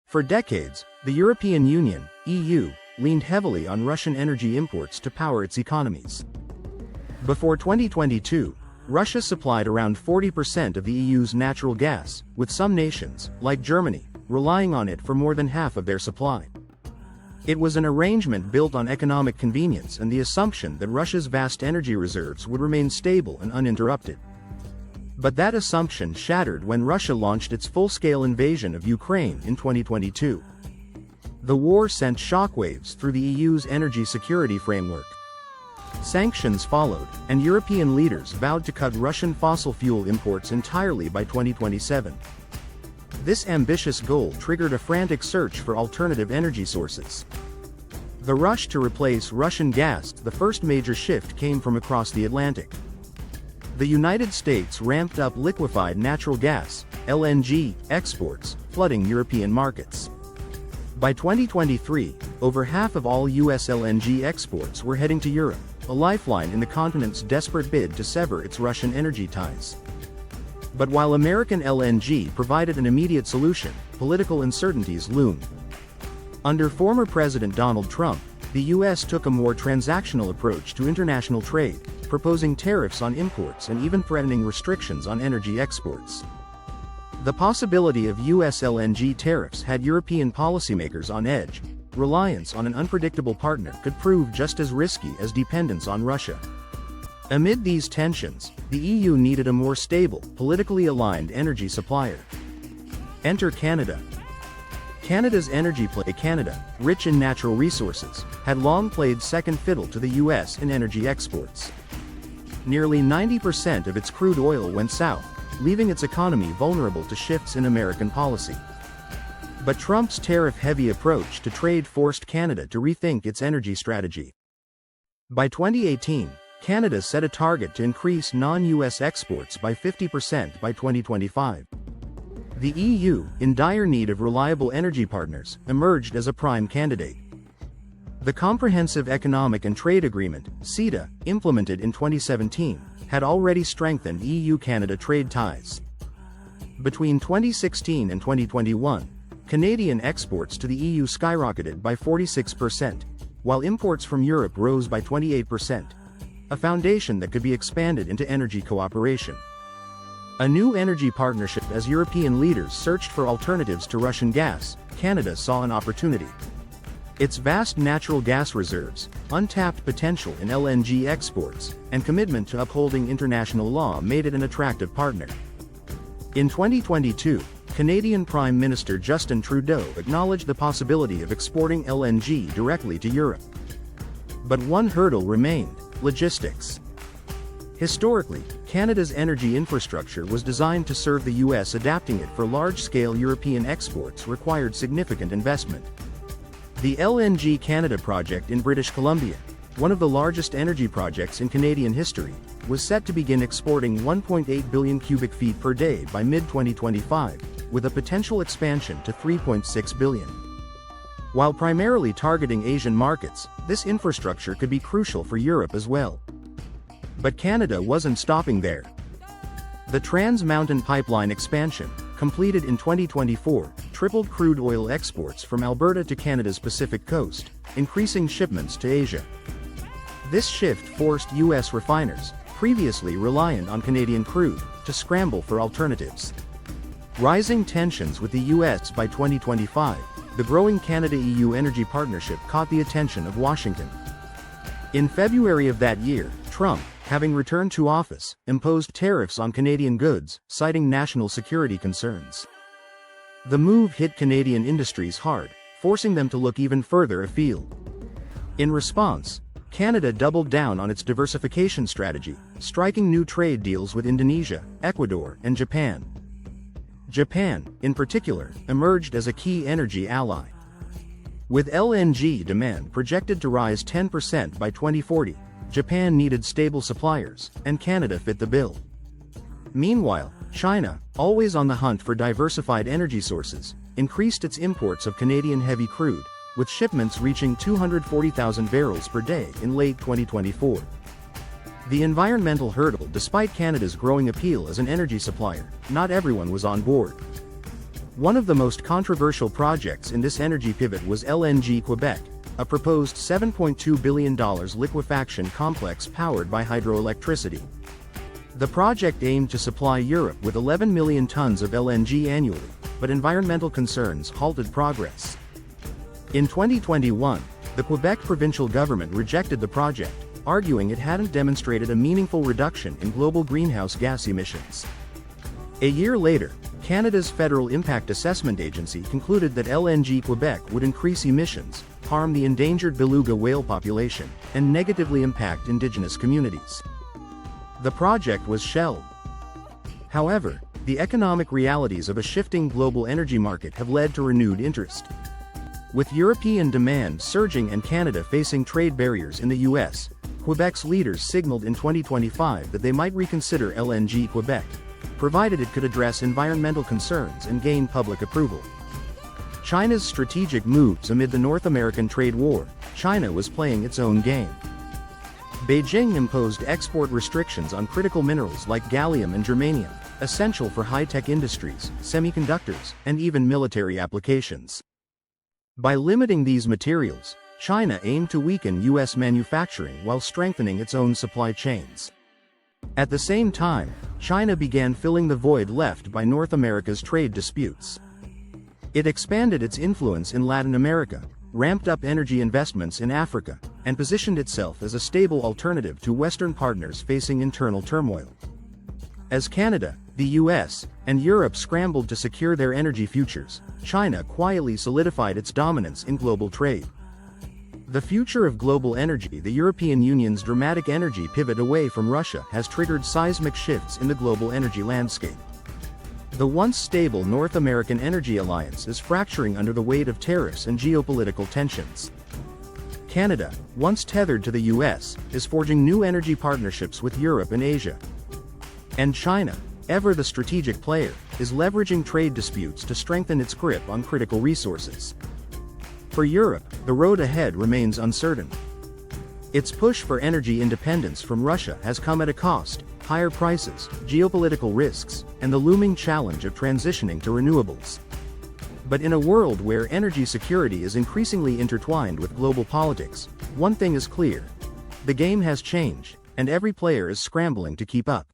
For decades, the European Union, EU, leaned heavily on Russian energy imports to power its economies. Before 2022, Russia supplied around 40% of the EU's natural gas, with some nations, like Germany, relying on it for more than half of their supply. It was an arrangement built on economic convenience and the assumption that Russia's vast energy reserves would remain stable and uninterrupted. But that assumption shattered when Russia launched its full-scale invasion of Ukraine in 2022. The war sent shockwaves through the EU's energy security framework. Sanctions followed, and European leaders vowed to cut Russian fossil fuel imports entirely by 2027. This ambitious goal triggered a frantic search for alternative energy sources. The rush to replace Russian gas, the first major shift, came from across the Atlantic. The United States ramped up liquefied natural gas, LNG, exports, flooding European markets. By 2023, over half of all U.S. LNG exports were heading to Europe, a lifeline in the continent's desperate bid to sever its Russian energy ties. But while American LNG provided an immediate solution, political uncertainties loomed. Under former President Donald Trump, the U.S. took a more transactional approach to international trade, proposing tariffs on imports and even threatening restrictions on energy exports. The possibility of U.S. LNG tariffs had European policymakers on edge. Reliance on an unpredictable partner could prove just as risky as dependence on Russia. Amid these tensions, the EU needed a more stable, politically aligned energy supplier. Enter Canada. Canada's energy play. Canada, rich in natural resources, had long played second fiddle to the U.S. in energy exports. Nearly 90% of its crude oil went south, leaving its economy vulnerable to shifts in American policy. But Trump's tariff-heavy approach to trade forced Canada to rethink its energy strategy. By 2018, Canada set a target to increase non-U.S. exports by 50% by 2025. The EU, in dire need of reliable energy partners, emerged as a prime candidate. The Comprehensive Economic and Trade Agreement, CETA, implemented in 2017, had already strengthened EU-Canada trade ties. Between 2016 and 2021, Canadian exports to the EU skyrocketed by 46%, while imports from Europe rose by 28%, a foundation that could be expanded into energy cooperation. A new energy partnership. As European leaders searched for alternatives to Russian gas, Canada saw an opportunity. Its vast natural gas reserves, untapped potential in LNG exports, and commitment to upholding international law made it an attractive partner. In 2022, Canadian Prime Minister Justin Trudeau acknowledged the possibility of exporting LNG directly to Europe. But one hurdle remained: logistics. Historically, Canada's energy infrastructure was designed to serve the U.S. Adapting it for large-scale European exports required significant investment. The LNG Canada project in British Columbia, one of the largest energy projects in Canadian history, was set to begin exporting 1.8 billion cubic feet per day by mid-2025, with a potential expansion to 3.6 billion. While primarily targeting Asian markets, this infrastructure could be crucial for Europe as well. But Canada wasn't stopping there. The Trans Mountain Pipeline expansion, completed in 2024, tripled crude oil exports from Alberta to Canada's Pacific coast, increasing shipments to Asia. This shift forced U.S. refiners, previously reliant on Canadian crude, to scramble for alternatives. Rising tensions with the U.S. By 2025, the growing Canada-EU energy partnership caught the attention of Washington. In February of that year, Trump, having returned to office, imposed tariffs on Canadian goods, citing national security concerns. The move hit Canadian industries hard, forcing them to look even further afield. In response, Canada doubled down on its diversification strategy, striking new trade deals with Indonesia, Ecuador, and Japan. Japan, in particular, emerged as a key energy ally. With LNG demand projected to rise 10% by 2040, Japan needed stable suppliers, and Canada fit the bill. Meanwhile, China, always on the hunt for diversified energy sources, increased its imports of Canadian heavy crude, with shipments reaching 240,000 barrels per day in late 2024. The environmental hurdle. Despite Canada's growing appeal as an energy supplier, not everyone was on board. One of the most controversial projects in this energy pivot was LNG Quebec, a proposed $7.2 billion liquefaction complex powered by hydroelectricity. The project aimed to supply Europe with 11 million tons of LNG annually, but environmental concerns halted progress. In 2021, the Quebec provincial government rejected the project, arguing it hadn't demonstrated a meaningful reduction in global greenhouse gas emissions. A year later, Canada's Federal Impact Assessment Agency concluded that LNG Quebec would increase emissions, harm the endangered beluga whale population, and negatively impact Indigenous communities. The project was shelved. However, the economic realities of a shifting global energy market have led to renewed interest. With European demand surging and Canada facing trade barriers in the US, Quebec's leaders signaled in 2025 that they might reconsider LNG Quebec, provided it could address environmental concerns and gain public approval. China's strategic moves amid the North American trade war. China was playing its own game. Beijing imposed export restrictions on critical minerals like gallium and germanium, essential for high-tech industries, semiconductors, and even military applications. By limiting these materials, China aimed to weaken US manufacturing while strengthening its own supply chains. At the same time, China began filling the void left by North America's trade disputes. It expanded its influence in Latin America, ramped up energy investments in Africa, and positioned itself as a stable alternative to Western partners facing internal turmoil. As Canada, the US, and Europe scrambled to secure their energy futures, China quietly solidified its dominance in global trade. The future of global energy. The European Union's dramatic energy pivot away from Russia has triggered seismic shifts in the global energy landscape. The once stable North American energy alliance is fracturing under the weight of tariffs and geopolitical tensions. Canada, once tethered to the US, is forging new energy partnerships with Europe and Asia. And China, ever the strategic player, is leveraging trade disputes to strengthen its grip on critical resources. For Europe, the road ahead remains uncertain. Its push for energy independence from Russia has come at a cost: higher prices, geopolitical risks, and the looming challenge of transitioning to renewables. But in a world where energy security is increasingly intertwined with global politics, one thing is clear: the game has changed, and every player is scrambling to keep up.